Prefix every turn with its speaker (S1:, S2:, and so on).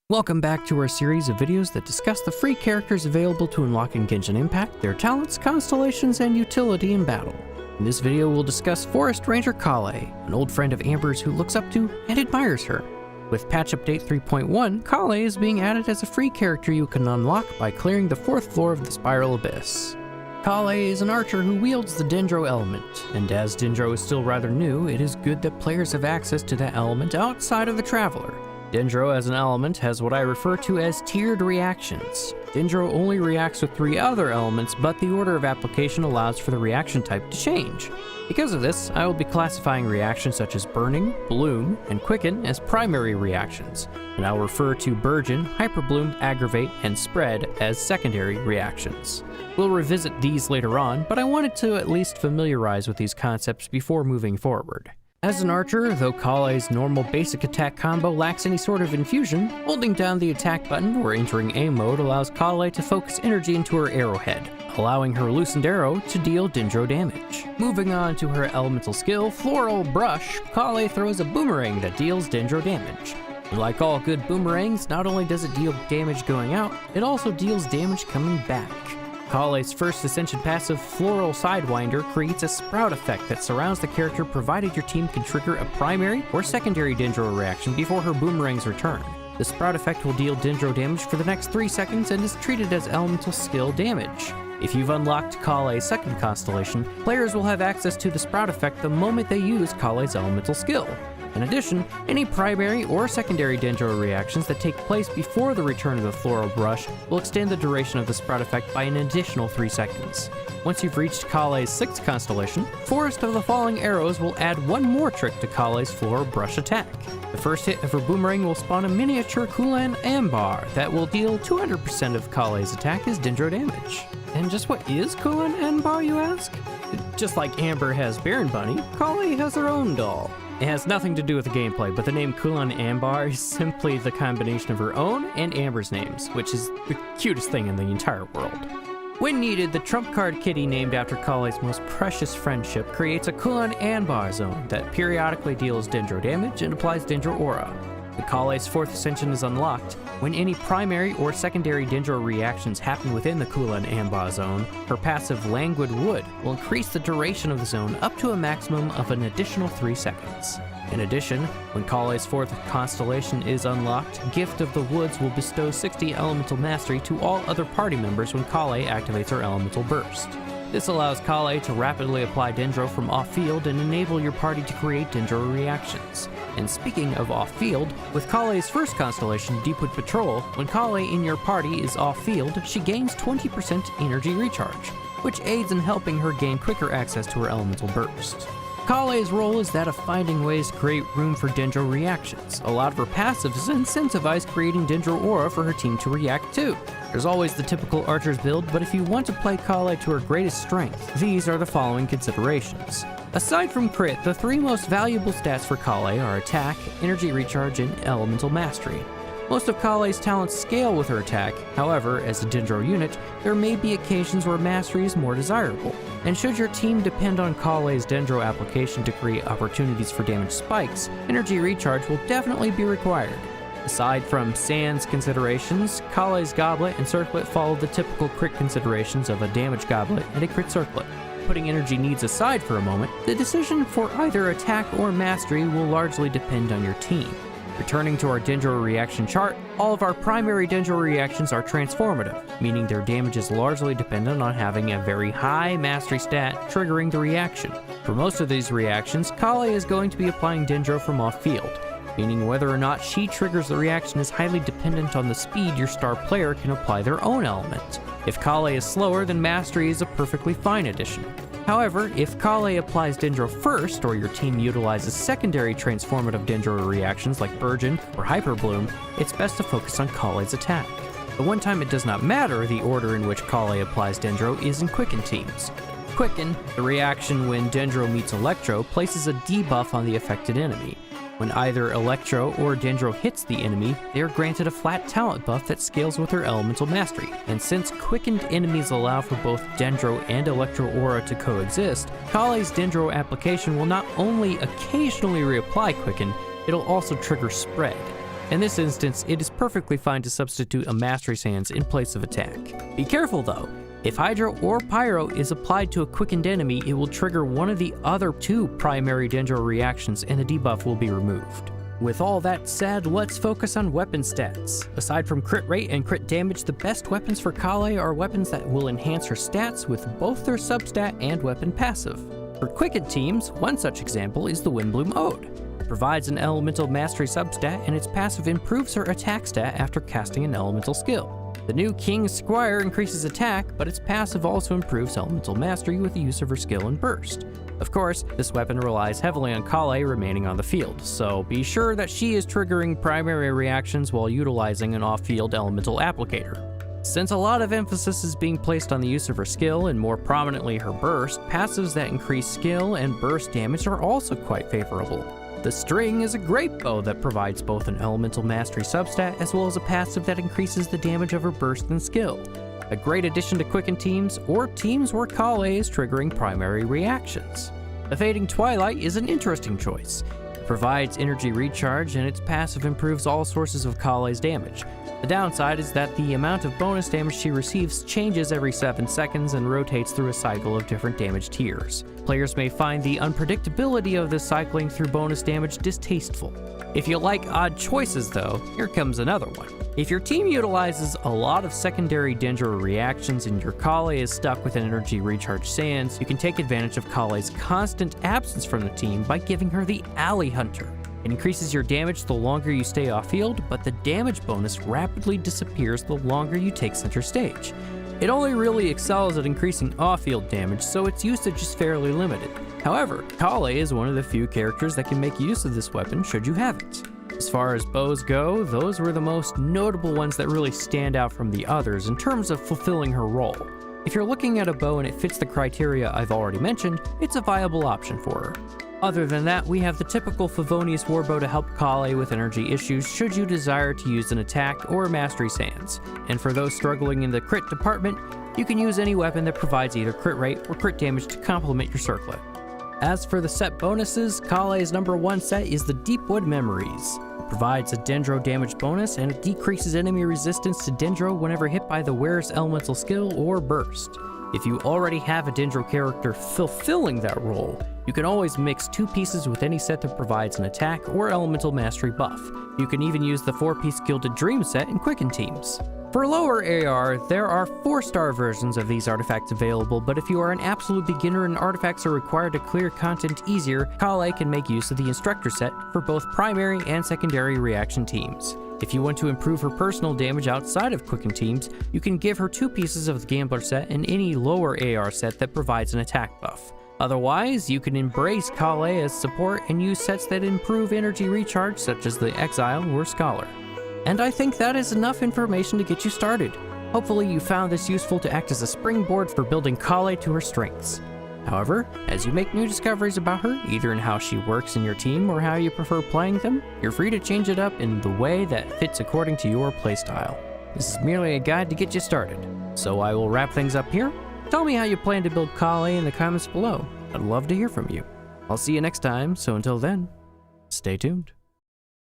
S1: Welcome back to our series of videos that discuss the free characters available to unlock in Genshin Impact, their talents, constellations, and utility in battle. In this video, we'll discuss Forest Ranger Collei, an old friend of Amber's who looks up to and admires her. With patch update 3.1, Collei is being added as a free character you can unlock by clearing the 4th floor of the Spiral Abyss. Collei is an archer who wields the dendro element, and as dendro is still rather new, it is good that players have access to that element outside of the Traveler. Dendro as an element has what I refer to as tiered reactions. Dendro only reacts with 3 other elements, but the order of application allows for the reaction type to change. Because of this, I will be classifying reactions such as Burning, Bloom, and Quicken as primary reactions, and I'll refer to Burgeon, Hyperbloom, Aggravate, and Spread as secondary reactions. We'll revisit these later on, but I wanted to at least familiarize with these concepts before moving forward. As an archer, though Collei's normal basic attack combo lacks any sort of infusion, holding down the attack button or entering aim mode allows Collei to focus energy into her arrowhead, allowing her loosened arrow to deal dendro damage. Moving on to her elemental skill, Floral Brush, Collei throws a boomerang that deals dendro damage. And like all good boomerangs, not only does it deal damage going out, it also deals damage coming back. Collei's first Ascension passive, Floral Sidewinder, creates a sprout effect that surrounds the character provided your team can trigger a primary or secondary dendro reaction before her boomerang's return. The sprout effect will deal dendro damage for the next 3 seconds and is treated as elemental skill damage. If you've unlocked Collei's second constellation, players will have access to the sprout effect the moment they use Collei's elemental skill. In addition, any primary or secondary dendro reactions that take place before the return of the Floral Brush will extend the duration of the sprout effect by an additional 3 seconds. Once you've reached Collei's 6th constellation, Forest of the Falling Arrows will add 1 more trick to Collei's Floral Brush attack. The first hit of her boomerang will spawn a miniature Kulan Ambar that will deal 200% of Collei's attack as dendro damage. And just what is Kulan Ambar, you ask? Just like Amber has Baron Bunny, Collei has her own doll. It has nothing to do with the gameplay, but the name Kulan Ambar is simply the combination of her own and Amber's names, which is the cutest thing in the entire world. When needed, the trump card kitty named after Collei's most precious friendship creates a Kulan Ambar zone that periodically deals dendro damage and applies dendro aura. When Collei's 4th Ascension is unlocked, when any primary or secondary dendro reactions happen within the Kulan Ambar zone, her passive Languid Wood will increase the duration of the zone up to a maximum of an additional 3 seconds. In addition, when Collei's 4th constellation is unlocked, Gift of the Woods will bestow 60 elemental mastery to all other party members when Collei activates her elemental burst. This allows Collei to rapidly apply dendro from off-field and enable your party to create dendro reactions. And speaking of off-field, with Collei's 1st constellation, Deepwood Patrol, when Collei in your party is off-field, she gains 20% energy recharge, which aids in helping her gain quicker access to her elemental burst. Collei's role is that of finding ways to create room for dendro reactions. A lot of her passives incentivize creating dendro aura for her team to react to. There's always the typical archer's build, but if you want to play Collei to her greatest strength, these are the following considerations. Aside from crit, the 3 most valuable stats for Collei are attack, energy recharge, and elemental mastery. Most of Collei's talents scale with her attack, however, as a dendro unit, there may be occasions where mastery is more desirable. And should your team depend on Collei's dendro application to create opportunities for damage spikes, energy recharge will definitely be required. Aside from Sans considerations, Collei's Goblet and Circlet follow the typical crit considerations of a damage goblet and a crit circlet. Putting energy needs aside for a moment, the decision for either attack or mastery will largely depend on your team. Returning to our dendro reaction chart, all of our primary dendro reactions are transformative, meaning their damage is largely dependent on having a very high mastery stat triggering the reaction. For most of these reactions, Collei is going to be applying dendro from off-field, meaning whether or not she triggers the reaction is highly dependent on the speed your star player can apply their own element. If Collei is slower, then mastery is a perfectly fine addition. However, if Collei applies dendro first, or your team utilizes secondary transformative dendro reactions like Burgeon or Hyperbloom, it's best to focus on Collei's attack. The one time it does not matter the order in which Collei applies dendro is in Quicken teams. Quicken, the reaction when dendro meets electro, places a debuff on the affected enemy. When either Electro or Dendro hits the enemy, they are granted a flat talent buff that scales with their elemental mastery. And since quickened enemies allow for both Dendro and Electro aura to coexist, Collei's Dendro application will not only occasionally reapply Quicken, it'll also trigger Spread. In this instance, it is perfectly fine to substitute a Mastery Sands in place of attack. Be careful though. If Hydro or Pyro is applied to a quickened enemy, it will trigger one of the other two primary dendro reactions and the debuff will be removed. With all that said, let's focus on weapon stats. Aside from crit rate and crit damage, the best weapons for Collei are weapons that will enhance her stats with both their substat and weapon passive. For quickened teams, one such example is the Windbloom Ode. It provides an elemental mastery substat and its passive improves her attack stat after casting an elemental skill. The new King's Squire increases attack, but its passive also improves elemental mastery with the use of her skill and burst. Of course, this weapon relies heavily on Collei remaining on the field, so be sure that she is triggering primary reactions while utilizing an off-field elemental applicator. Since a lot of emphasis is being placed on the use of her skill and more prominently her burst, passives that increase skill and burst damage are also quite favorable. The String is a great bow that provides both an elemental mastery substat as well as a passive that increases the damage of her burst and skill. A great addition to quickened teams or teams where Collei is triggering primary reactions. The Fading Twilight is an interesting choice. It provides energy recharge and its passive improves all sources of Collei's damage. The downside is that the amount of bonus damage she receives changes every 7 seconds and rotates through a cycle of different damage tiers. Players may find the unpredictability of this cycling through bonus damage distasteful. If you like odd choices though, here comes another one. If your team utilizes a lot of secondary dendro reactions and your Collei is stuck with an energy recharge sands, you can take advantage of Collei's constant absence from the team by giving her the Alley Hunter. It increases your damage the longer you stay off-field, but the damage bonus rapidly disappears the longer you take center stage. It only really excels at increasing off-field damage, so its usage is fairly limited. However, Collei is one of the few characters that can make use of this weapon should you have it. As far as bows go, those were the most notable ones that really stand out from the others in terms of fulfilling her role. If you're looking at a bow and it fits the criteria I've already mentioned, it's a viable option for her. Other than that, we have the typical Favonius Warbow to help Collei with energy issues should you desire to use an attack or mastery sands. And for those struggling in the crit department, you can use any weapon that provides either crit rate or crit damage to complement your circlet. As for the set bonuses, Collei's #1 set is the Deepwood Memories. It provides a dendro damage bonus and it decreases enemy resistance to dendro whenever hit by the wearer's elemental skill or burst. If you already have a dendro character fulfilling that role, you can always mix 2 pieces with any set that provides an attack or elemental mastery buff. You can even use the 4-piece Gilded Dream set in quickened teams. For lower AR, there are 4-star versions of these artifacts available, but if you are an absolute beginner and artifacts are required to clear content easier, Collei can make use of the Instructor set for both primary and secondary reaction teams. If you want to improve her personal damage outside of quickened teams, you can give her 2 pieces of the Gambler set and any lower AR set that provides an attack buff. Otherwise, you can embrace Collei as support and use sets that improve energy recharge such as the Exile or Scholar. And I think that is enough information to get you started. Hopefully you found this useful to act as a springboard for building Collei to her strengths. However, as you make new discoveries about her, either in how she works in your team or how you prefer playing them, you're free to change it up in the way that fits according to your playstyle. This is merely a guide to get you started, so I will wrap things up here. Tell me how you plan to build Collei in the comments below. I'd love to hear from you. I'll see you next time, so until then, stay tuned.